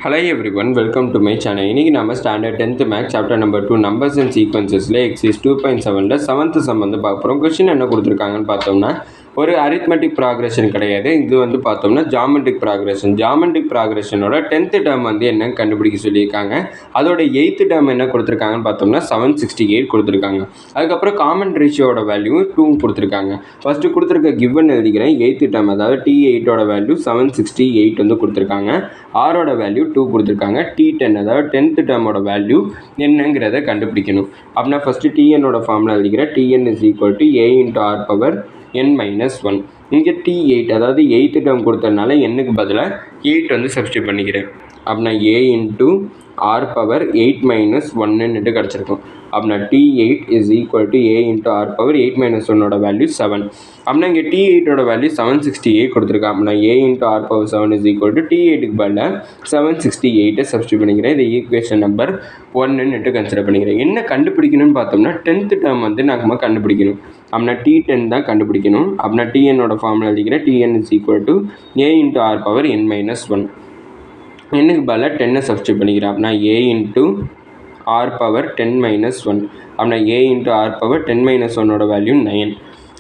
Hello everyone, welcome to my channel. இன்னைக்கு நாம standard 10th maths chapter number 2 numbers and சீக்வென்சஸ்ல exercise 2.7ல 7th sum வந்து பார்க்க போறோம். क्वेश्चन என்ன கொடுத்திருக்காங்கன்னு பார்த்தோம்னா ஒரு அரித்மெட்டிக் ப்ராக்ரஷன் கிடையாது. இது வந்து பார்த்தோம்னா ஜியோமெட்ரிக் ப்ராக்ரஷன். ஜியோமெட்ரிக் ப்ராக்ரஷனோட 10th டேர்ம் வந்து என்ன கண்டுபிடிக்க சொல்லியிருக்காங்க. அதோட 8th டேர்ம் என்ன கொடுத்திருக்காங்கன்னு பார்த்தோம்னா 768 கொடுத்திருக்காங்க. அதுக்கப்புறம் காமன் ரேஷியோட வேல்யூ 2 கொடுத்திருக்காங்க. ஃபர்ஸ்ட் கொடுத்திருக்க கிவன் எழுதிக்கிறேன். 8th டேர்ம் அதாவது T8 ஓட வேல்யூ 768 வந்து கொடுத்திருக்காங்க. R ஓட வேல்யூ 2 கொடுத்திருக்காங்க. T10 அதாவது 10th டேர்மோட வேல்யூ என்னங்கிறத கண்டுபிடிக்கணும். அப்படின்னா ஃபர்ஸ்ட் Tn ஓட ஃபார்முலா எழுதிக்கிறேன். Tn is equal to a into r power n minus 1. இங்கே T8 அதாவது 8th டேர்ம் கொடுத்ததுனால என்னுக்கு பதிலாக 8 வந்து சப்ஸ்டியூட் பண்ணிக்கிறேன். அப்படின்னா a into r power 8 minus 1ன்னு கிடச்சிருக்கும். அப்படின்னா T8 is equal to a into r power 8 minus 1ஓட வேல்யூ 7. அப்படின்னா இங்கே T8 ஓட வேல்யூ 768 கொடுத்துருக்கேன். அப்படின்னா a into r power 7 is equal to T8க்கு பதிலாக 768 சப்ஸ்டியூட் பண்ணிக்கிறேன். இது ஈக்குவேஷன் நம்பர் 1ன்னு கன்சிடர் பண்ணிக்கிறேன். என்ன கண்டுபிடிக்கணும்னு பார்த்தோம்னா 10th டேர்ம் வந்து நம்ம கண்டுபிடிக்கணும். அப்படின்னா T10 தான் கண்டுபிடிக்கணும். அப்படின்னா Tnோட ஃபார்முலா எழுதிக்கிறேன். Tn is equal to a into r power n minus 1. என்னுக்கு பதிலாக 10 சப்ஸ்டியூட் பண்ணிக்கிறேன். அப்படின்னா a into r power 10 minus 1. அப்படின்னா a into r power 10 minus 1ஓட வேல்யூ 9.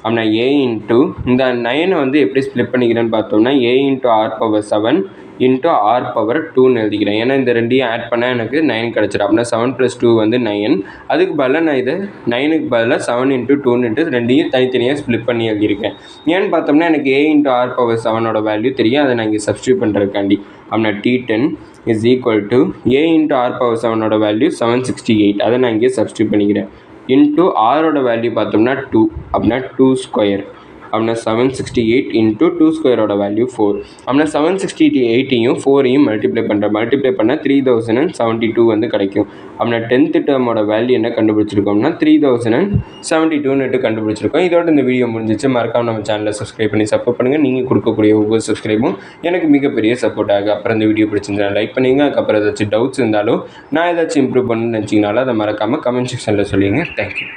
அப்படின்னா a into இந்த 9 வந்து எப்படி ஸ்ப்ளிட் பண்ணிக்கிறேன்னு பார்த்தோம்னா a into r power 7 into r power 2ன்னு எழுதிக்கிறேன். ஏன்னா இந்த ரெண்டையும் ஆட் பண்ணால் எனக்கு 9 கிடச்சிடும். அப்படின்னா 7 + 2 வந்து 9. அதுக்கு பதிலாக நான் இதை 9க்கு பதிலாக 7 into 2ன்ட்டு ரெண்டையும் தனித்தனியாக ஸ்ப்ளிட் பண்ணி எழுதியிருக்கேன். ஏன்னு பார்த்தோம்னா எனக்கு a into r power 7ஓட வேல்யூ தெரியும். அதை நான் இங்கே சப்ஸ்டியூட் பண்ணுறதுக்காண்டி. அப்படின்னா T10 is equal to a into r power 7ஓட வேல்யூ 768. அதை நான் இங்கே சப்ஸ்டியூட் பண்ணிக்கிறேன். இன்ட்டு ஆரோட வேல்யூ பார்த்தோம்னா 2. அப்படின்னா 2 ஸ்கொயர். அப்படின்னா 768 into 2 ஸ்கொயரோட வேல்யூ 4. அப்படின்னா 768ஐயும் 4ஐயும் மல்டிப்ளை பண்ணால் 3072 வந்து கிடைக்கும். அப்படின்னா 10th டேர்மோட வேல்யூ என்ன கண்டுபிடிச்சிருக்கோம்னா 3072ன்னு கண்டுபிடிச்சிருக்கோம். இதோட இந்த வீடியோ முடிஞ்சிச்சு. மறக்காம நம்ம சேனலை சப்ஸ்கிரைப் பண்ணி சப்போர்ட் பண்ணுங்கள். நீங்கள் கொடுக்கக்கூடிய ஒவ்வொரு சப்ஸ்கிரைபும் எனக்கு மிகப்பெரிய சப்போர்ட் ஆகும். அப்புறம் இந்த வீடியோ பிடிச்சிருந்தா லைக் பண்ணுங்கள். அதுக்கப்புறம் ஏதாச்சும் டவுட்ஸ் இருந்தாலும் நான் ஏதாச்சும் இம்ப்ரூவ் பண்ணணும்னு நினச்சிங்கனாலும் அதை மறக்காமல் கமெண்ட் செக்ஷனில் சொல்லுங்கள். தேங்க்யூ.